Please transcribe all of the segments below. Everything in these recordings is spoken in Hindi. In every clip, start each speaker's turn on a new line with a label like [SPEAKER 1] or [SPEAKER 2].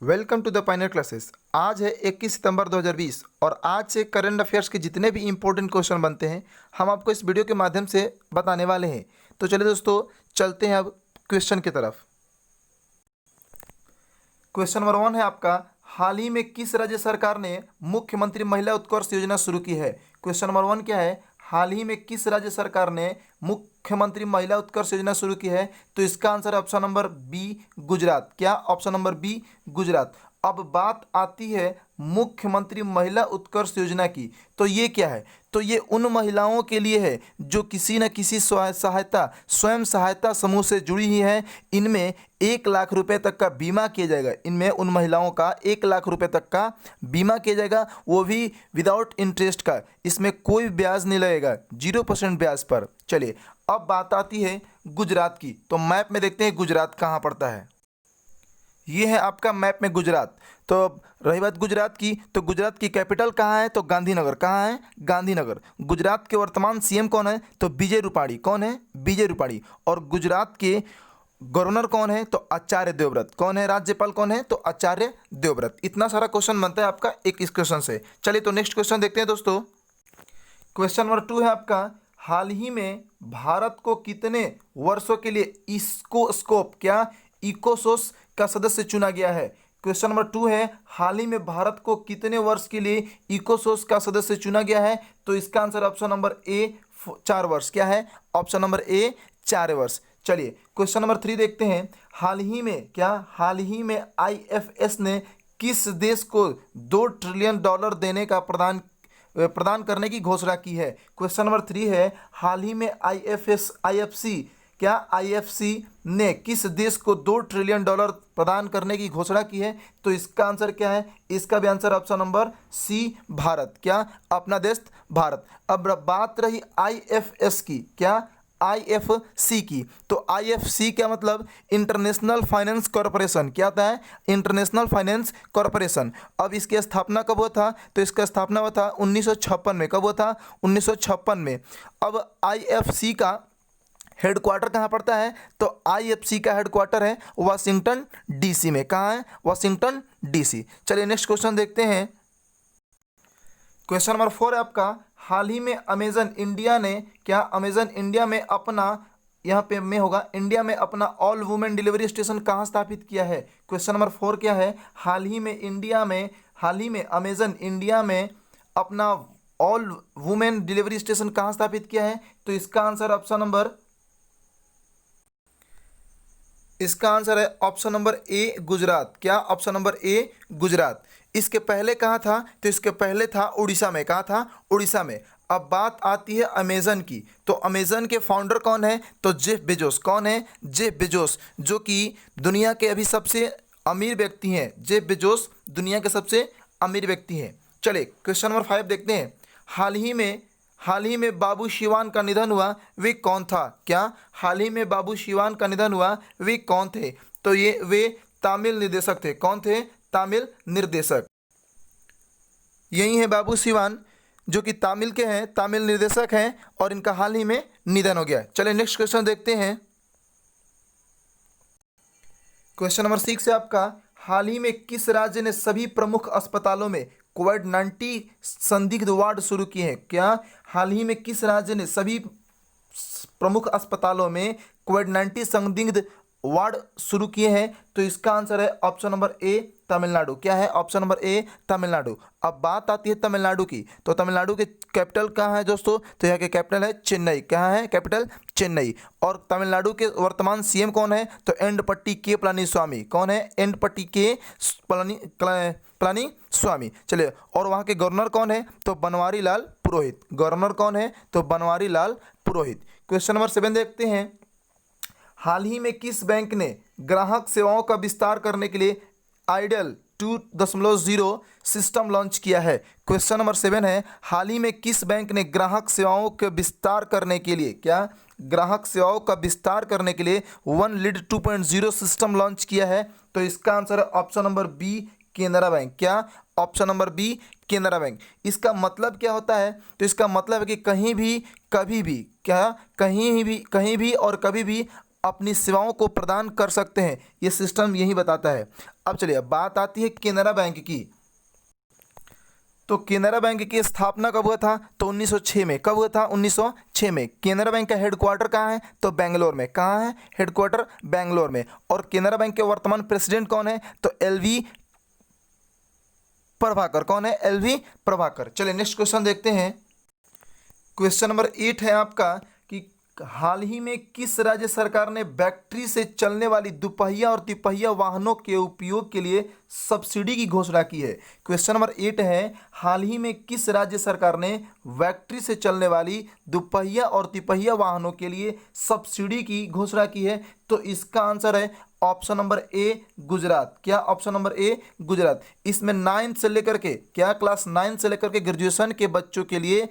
[SPEAKER 1] Welcome to the pioneer classes. आज है 21 सितंबर 2020 और आज से करंट अफेयर्स के जितने भी इंपॉर्टेंट क्वेश्चन बनते हैं हम आपको इस वीडियो के माध्यम से बताने वाले हैं। तो चलिए दोस्तों, चलते हैं अब क्वेश्चन की तरफ। क्वेश्चन नंबर 1 है आपका, हाल ही में किस राज्य सरकार ने मुख्यमंत्री महिला उत्कर्ष योजना शुरू की है। क्वेश्चन नंबर 1 क्या है, हाल ही में किस राज्य सरकार ने मुख्यमंत्री महिला उत्कर्ष योजना शुरू की है। तो इसका आंसर है ऑप्शन नंबर बी, गुजरात। क्या? Option number B, Gujarat. अब बात आती है मुख्यमंत्री महिला उत्कर्ष योजना की। तो ये क्या है? तो ये उन महिलाओं के लिए है जो किसी न किसी स्वयं सहायता समूह से जुड़ी ही हैं। इनमें 1 लाख रुपए तक का बीमा किया जाएगा। इनमें उन महिलाओं का 1 लाख रुपए तक का बीमा किया जाएगा, वो भी विदाउट इंटरेस्ट का। इसमें कोई ब्याज नहीं लगेगा, 0% ब्याज पर। चलिए अब बात आती है गुजरात की। तो मैप में देखते हैं गुजरात कहाँ पड़ता है। ये है आपका मैप में गुजरात। तो रही बात गुजरात की, तो गुजरात की कैपिटल कहाँ है? तो गांधीनगर। कहाँ है? गांधीनगर। गुजरात के वर्तमान सीएम कौन है? तो विजय रूपाणी। कौन है? विजय रूपाणी। और गुजरात के गवर्नर कौन है? तो आचार्य देवव्रत। कौन है? राज्यपाल कौन है? तो आचार्य देवव्रत। इतना सारा क्वेश्चन बनता है आपका एक इस क्वेश्चन से। चलिए तो नेक्स्ट क्वेश्चन देखते हैं दोस्तों। क्वेश्चन नंबर 2 है आपका, हाल ही में भारत को कितने वर्षों के लिए इकोसोस का सदस्य चुना गया है। क्वेश्चन नंबर 2 है, हाल ही में भारत को कितने वर्ष के लिए इकोसोस का सदस्य चुना गया है। तो इसका आंसर ऑप्शन नंबर ए 4 वर्ष। क्या है? ऑप्शन नंबर ए 4 वर्ष। चलिए क्वेश्चन नंबर 3 देखते हैं। हाल ही में आईएफएस ने किस देश को $2 ट्रिलियन देने का प्रदान करने की घोषणा की है। क्वेश्चन नंबर 3 है, हाल ही में आईएफसी ने किस देश को $2 ट्रिलियन प्रदान करने की घोषणा की है। तो इसका आंसर क्या है? इसका भी answer option number C, Bharat. क्या? अपना देश भारत। अब बात रही आईएफएस की, क्या? आईएफसी की। तो आईएफसी क्या मतलब? International finance corporation. क्या होता है? International finance corporation. अब इसकी स्थापना कब हुआ था? तो इसका स्थापना हुआ था 1956 में। कब हुआ था? 1956 में। अब आईएफसी का हेडक्वार्टर कहाँ पड़ता है? तो आईएफसी का हेडक्वार्टर है वाशिंगटन डीसी में। कहाँ है? Washington DC. चलिए नेक्स्ट क्वेश्चन देखते हैं। क्वेश्चन नंबर 4 है आपका, हाल ही में अमेजन इंडिया में अपना, यहाँ पे में होगा, इंडिया में अपना ऑल वुमेन डिलीवरी स्टेशन कहाँ स्थापित किया है। क्वेश्चन नंबर 4 क्या है, हाल ही में अमेजन इंडिया में अपना ऑल वुमेन डिलीवरी स्टेशन कहाँ स्थापित किया है। तो इसका आंसर है ऑप्शन नंबर ए, गुजरात। क्या? Option number A, Gujarat. इसके पहले कहाँ था? तो इसके पहले था उड़ीसा में। कहाँ था? उड़ीसा में। अब बात आती है अमेजन की। तो अमेजन के फाउंडर कौन है? तो जेफ बेजोस। कौन है? जेफ बेजोस, जो कि दुनिया के अभी सबसे अमीर व्यक्ति हैं। जेफ बेजोस दुनिया के सबसे अमीर व्यक्ति हैं। चलिए क्वेश्चन नंबर 5 देखते हैं। हाल ही में बाबू शिवान का निधन हुआ, वे कौन था? क्या? हाल ही में बाबू शिवान का निधन हुआ, वे कौन थे? तो वे तमिल निर्देशक थे। कौन थे? तमिल निर्देशक। यही है बाबू शिवान, जो कि तमिल के हैं, तमिल निर्देशक हैं, और इनका हाल ही में निधन हो गया। चलिए नेक्स्ट क्वेश्चन देखते हैं। क्वेश्चन नंबर 6 है आपका, हाल ही में किस राज्य ने सभी प्रमुख अस्पतालों में कोविड-19 संदिग्ध वार्ड शुरू किए हैं। क्या? हाल ही में किस राज्य ने सभी प्रमुख अस्पतालों में कोविड-19 संदिग्ध वार्ड शुरू किए हैं। तो इसका आंसर है ऑप्शन नंबर ए, तमिलनाडु। क्या है? ऑप्शन नंबर ए, तमिलनाडु। अब बात आती है तमिलनाडु की। तो तमिलनाडु के कैपिटल कहाँ है दोस्तों? तो यहाँ के कैपिटल है चेन्नई। कहाँ है कैपिटल? चेन्नई। और तमिलनाडु के वर्तमान सीएम कौन है? तो एंडपट्टी के पलानीस्वामी। कौन है? एंडपट्टी के पलानीस्वामी। चलिए, और वहाँ के गवर्नर कौन है? तो बनवारी लाल पुरोहित। गवर्नर कौन है? तो बनवारी लाल पुरोहित। क्वेश्चन नंबर 7 देखते हैं। हाल ही में किस बैंक ने ग्राहक सेवाओं का विस्तार करने के लिए आइडियल 2.0 सिस्टम लॉन्च किया है। क्वेश्चन नंबर 7 है, हाल ही में किस बैंक ने ग्राहक सेवाओं के विस्तार करने के लिए, क्या? ग्राहक सेवाओं का विस्तार करने के लिए वन लीड 2.0 सिस्टम लॉन्च किया है। तो इसका आंसर है option number B, Canara bank. क्या? Option number B, Canara bank. इसका मतलब क्या होता है? तो इसका मतलब है कि कहीं भी, कभी भी, क्या? कहीं भी और कभी भी अपनी सेवाओं को प्रदान कर सकते हैं। ये सिस्टम यही बताता है। अब चलिए बात आती है केनरा बैंक की। तो केनरा बैंक की स्थापना कब हुआ था? तो 1906 में। कब हुआ था? 1906 में। केनरा बैंक का हेडक्वार्टर कहाँ है? तो बेंगलोर में। कहाँ है हेडक्वार्टर? बेंगलोर में। और केनरा बैंक के वर्तमान प्रेसिडेंट कौन है? तो एलवी प्रभाकर। कौन है? एलवी प्रभाकर। चलिए नेक्स्ट क्वेश्चन देखते हैं। क्वेश्चन नंबर 8 है आपका कि हाल ही में किस राज्य सरकार ने बैटरी से चलने वाली दुपहिया और तिपहिया वाहनों के उपयोग के लिए सब्सिडी की घोषणा की है? क्वेश्चन नंबर 8 है, हाल ही में किस राज्य सरकार ने बैटरी से चलने वाली दुपहिया और तिपहिया वाहनों के लिए सब्सिडी की घोषणा की है? तो इसका आंसर है ऑप्शन नंबर ए, गुजरात। क्या? Option number A, Gujarat. इसमें 9 से लेकर के क्या क्लास 9 से लेकर के ग्रेजुएशन के बच्चों के लिए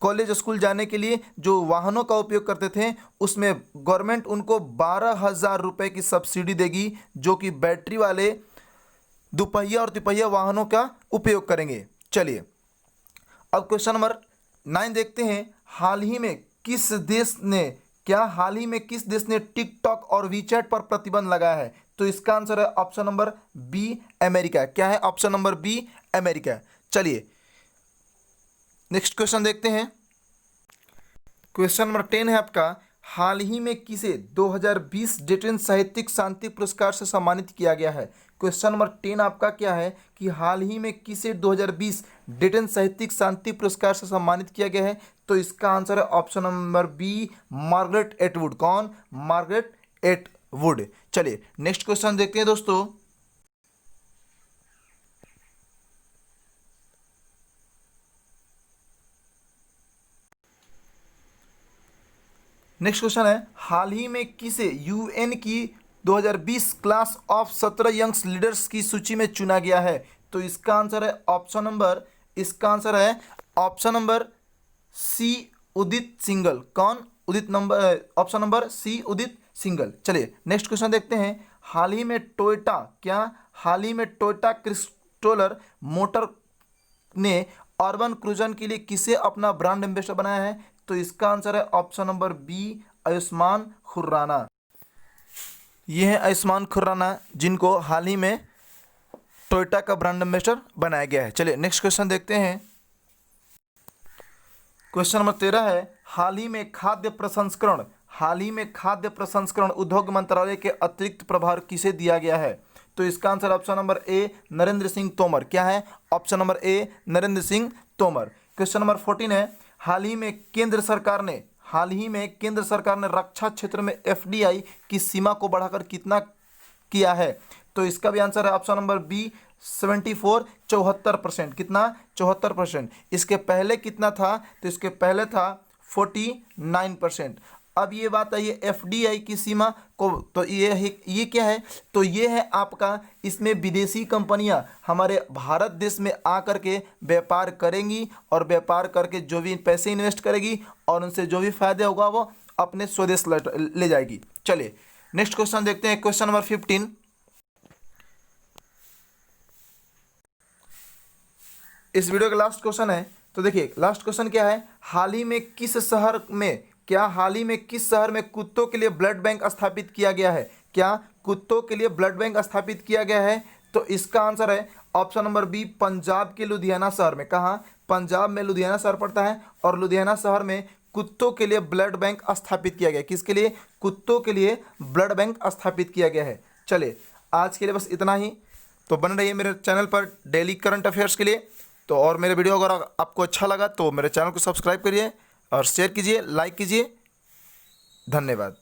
[SPEAKER 1] कॉलेज स्कूल जाने के लिए जो वाहनों का उपयोग करते थे उसमें गवर्नमेंट उनको 12,000 रुपये की सब्सिडी देगी, जो कि बैटरी वाले दुपहिया और तिपहिया वाहनों का उपयोग करेंगे। चलिए अब क्वेश्चन नंबर 9 देखते हैं। हाल ही में किस देश ने टिकटॉक और वीचैट पर प्रतिबंध लगाया है? तो इसका आंसर है ऑप्शन नंबर बी, अमेरिका। क्या है? Option number B, America. चलिए नेक्स्ट क्वेश्चन देखते हैं। क्वेश्चन नंबर 10 है आपका, हाल ही में किसे 2020 डेटन साहित्यिक शांति पुरस्कार से सम्मानित किया गया है? क्वेश्चन नंबर 10 आपका क्या है कि हाल ही में किसे 2020 डेटन साहित्यिक शांति पुरस्कार से सम्मानित किया गया है? तो इसका आंसर है option number B, Margaret Atwood. कौन? Margaret Atwood. चलिए नेक्स्ट क्वेश्चन देखते हैं दोस्तों। नेक्स्ट क्वेश्चन है, हाल ही में किसे यूएन की 2020 क्लास ऑफ 17 यंग्स लीडर्स की सूची में चुना गया है? तो इसका आंसर है ऑप्शन नंबर सी, उदित सिंगल। कौन? ऑप्शन नंबर सी, उदित सिंगल। चलिए नेक्स्ट क्वेश्चन देखते हैं। हाल ही में टोयोटा क्रिस्टोलर मोटर ने अर्बन क्रूजन के लिए किसे अपना ब्रांड एम्बेसडर बनाया है? तो इसका आंसर है option number B, Ayushmann Khurrana. ये है आयुष्मान खुराना, जिनको हाल ही में टोयोटा का ब्रांड एम्बेसडर बनाया गया है। चलिए नेक्स्ट क्वेश्चन देखते हैं। क्वेश्चन नंबर 13 है, हाल ही में खाद्य प्रसंस्करण उद्योग मंत्रालय के अतिरिक्त प्रभार किसे दिया गया है? तो इसका आंसर ऑप्शन नंबर ए, नरेंद्र सिंह तोमर। क्या है? ऑप्शन नंबर ए, नरेंद्र सिंह तोमर। क्वेश्चन नंबर 14 है, हाल ही में केंद्र सरकार ने रक्षा क्षेत्र में एफडीआई की सीमा को बढ़ाकर कितना किया है? तो इसका भी आंसर है ऑप्शन नंबर बी, 74% कितना? 74%। इसके पहले कितना था? तो इसके पहले था 49%। अब ये बात आई है एफडीआई की सीमा को, तो ये क्या है? तो ये है आपका, इसमें विदेशी कंपनियां हमारे भारत देश में आकर के व्यापार करेंगी और व्यापार करके जो भी पैसे इन्वेस्ट करेगी और उनसे जो भी फायदा होगा वो अपने स्वदेश ले जाएगी। चलिए नेक्स्ट क्वेश्चन देखते हैं। Question number 15। इस वीडियो का लास्ट क्वेश्चन है। तो देखिए लास्ट क्वेश्चन क्या है, हाल ही में किस शहर में कुत्तों के लिए ब्लड बैंक स्थापित किया गया है? क्या कुत्तों के लिए ब्लड बैंक स्थापित किया गया है? तो इसका आंसर है ऑप्शन नंबर बी, पंजाब के लुधियाना शहर में। कहाँ? पंजाब में लुधियाना शहर पड़ता है और लुधियाना शहर में कुत्तों के लिए ब्लड बैंक स्थापित किया गया है। किसके लिए? कुत्तों के लिए ब्लड बैंक स्थापित किया गया है। चलिए आज के लिए बस इतना ही। तो बन रहिए मेरे चैनल पर डेली करंट अफेयर्स के लिए। तो और मेरे वीडियो अगर आपको अच्छा लगा तो मेरे चैनल को सब्सक्राइब करिए और शेयर कीजिए, लाइक कीजिए। धन्यवाद।